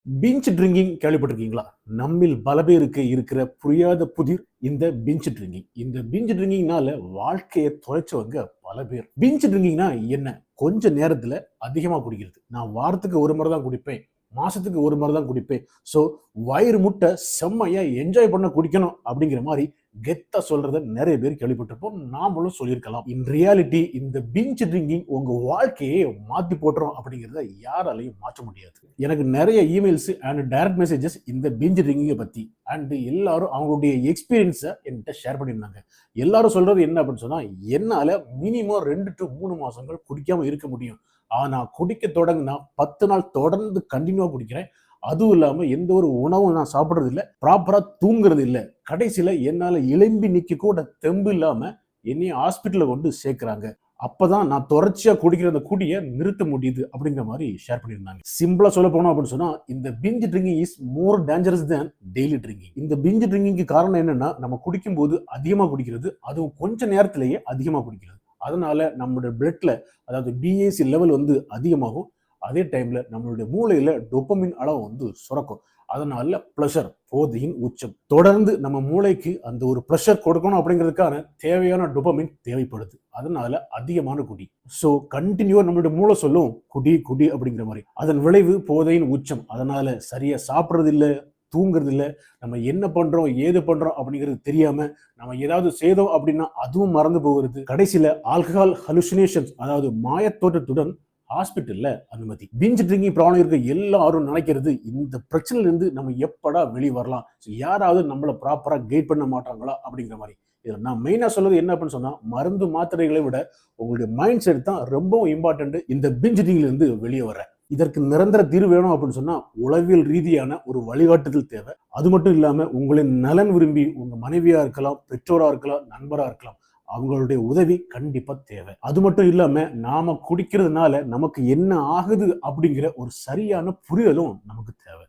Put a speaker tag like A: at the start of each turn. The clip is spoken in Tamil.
A: பிஞ்ச் ட்ரிங்கிங் கேள்விப்பட்டிருக்கீங்களா? நம்மில் பல பேருக்கு இருக்கிற புரியாத புதிர் இந்த பிஞ்ச் ட்ரிங்கிங். இந்த பிஞ்ச் ட்ரிங்கிங்னால வாழ்க்கைய தொலைச்சவங்க பல பேர். பிஞ்ச் ட்ரிங்கிங்னா என்ன? கொஞ்ச நேரத்துல அதிகமா குடிக்கிறது. நான் வாரத்துக்கு ஒரு முறை தான் குடிப்பேன். மாசத்துக்கு ஒரு முறை தான் குடிப்பேன். ஸோ வயிறு முட்ட செம்மையா என்ஜாய் பண்ண குடிக்கணும் அப்படிங்கிற மாரி கெத்தா சொல்றத நெறைய பேர் கேள்விப்பட்டிருப்போம். நாமளும் சொல்லியிருக்கலாம். இன் ரியாலிட்டி இந்த பிஞ்ச் ட்ரிங்கிங் உங்க வாழ்க்கையே மாத்தி போட்டுரும் அப்படிங்கிறத யாராலையும் மாற்ற முடியாது. எனக்கு நெறைய இமெயில்ஸ் அண்ட் டைரக்ட் மெசேஜஸ் இந்த பிஞ்ச் ட்ரிங்கிங்க பத்தி அண்ட் எல்லாரும் அவங்களுடைய எக்ஸ்பீரியன்ஸ என்கிட்ட ஷேர் பண்ணியிருந்தாங்க. எல்லாரும் சொல்றது என்ன அப்படின்னு சொன்னா, என்னால மினிமம் 2 டூ 3 மாசங்கள் குடிக்காம இருக்க முடியும். ஆனா குடிக்க தொடங்குனா 10 நாள் தொடர்ந்து கன்டினியூவா குடிக்கிறேன். அதுவும் இல்லாம எந்த ஒரு உணவும் நான் சாப்பிடுறது இல்ல. ப்ராப்பரா தூங்குறது இல்ல. கடைசியில என்னால எழும்பி நிக்க கூட தெம்பு இல்லாம என்னைய ஹாஸ்பிட்டல்ல கொண்டு சேர்க்கிறாங்க. அப்பதான் நான் தொடர்ச்சியா குடிக்கிற அந்த குடிய நிறுத்த முடியுது அப்படிங்கிற மாரி ஷேர் பண்ணியிருந்தாங்க. சிம்பிளா சொல்லப் போனோம் அப்படின்னு சொன்னா, இந்த binge drinking is more dangerous than daily drinking. இந்த பிஞ்ச் ட்ரிங்கிங்க்கு காரணம் என்னன்னா, நம்ம குடிக்கும்போது அதிகமா குடிக்கிறது, அதுவும் கொஞ்ச நேரத்திலேயே அதிகமா குடிக்கிறது. அதனால நம்முடைய பிளட்ல அதாவது பிஏசி லெவல் வந்து அதிகமாகும். அதே டைம்ல நம்மளுடைய மூளையில டோபமைன் அளவு வந்து சுரக்கும். அதனால பிளஷர் போதையின் உச்சம். தொடர்ந்து நம்ம மூளைக்கு அந்த ஒரு பிளஷர் கொடுக்கணும் அப்படிங்கிறதுக்கான தேவையான டோபமைன் தேவைப்படுது. அதனால அதிகமான குடி. சோ கண்டினியூவா நம்மளுடைய மூளை சொல்லும் குடி குடி அப்படிங்கிற மாதிரி. அதன் விளைவு போதையின் உச்சம். அதனால சரியா சாப்பிடுறது இல்ல, தூங்குறது இல்ல, நம்ம என்ன பண்றோம் ஏது பண்றோம் அப்படிங்கிறது தெரியாம நம்ம ஏதாவது செய்தோம் அப்படின்னா அதுவும் மறந்து போகிறது. கடைசியில ஆல்கஹால் ஹலுசினேஷன்ஸ் அதாவது மாயத்தோற்றத்துடன் ஹாஸ்பிட்டல்ல அனுமதி. பிஞ்ச் ட்ரிங்கிங் ப்ராப்ளம் இருக்க எல்லாரும் நினைக்கிறது இந்த பிரச்சனையில இருந்து நம்ம எப்படா வெளிய வரலாம், யாராவது நம்மள ப்ராப்பரா கைட் பண்ண மாட்டாங்களா அப்படிங்கிற மாதிரி. இதுல நான் மெயினா சொல்றது என்ன அப்படின்னு சொன்னா, மருந்து மாத்திரைகளை விட உங்களுடைய மைண்ட் செட் தான் ரொம்பவும் இம்பார்ட்டன்ட் இந்த பிஞ்ச் ட்ரிங்கிங்ல இருந்து வெளியே வர. இதற்கு நிரந்தர தீர்வு வேணும் அப்படின்னு சொன்னா உளவியல் ரீதியான ஒரு வழிகாட்டுதல் தேவை. அது மட்டும் இல்லாம உங்களின் நலன் விரும்பி உங்க மனைவியா இருக்கலாம், பெற்றோரா இருக்கலாம், நண்பரா இருக்கலாம், அவங்களுடைய உதவி கண்டிப்பா தேவை. அது மட்டும் இல்லாம நாம குடிக்கிறதுனால நமக்கு என்ன ஆகுது அப்படிங்கிற ஒரு சரியான புரிதலும் நமக்கு தேவை.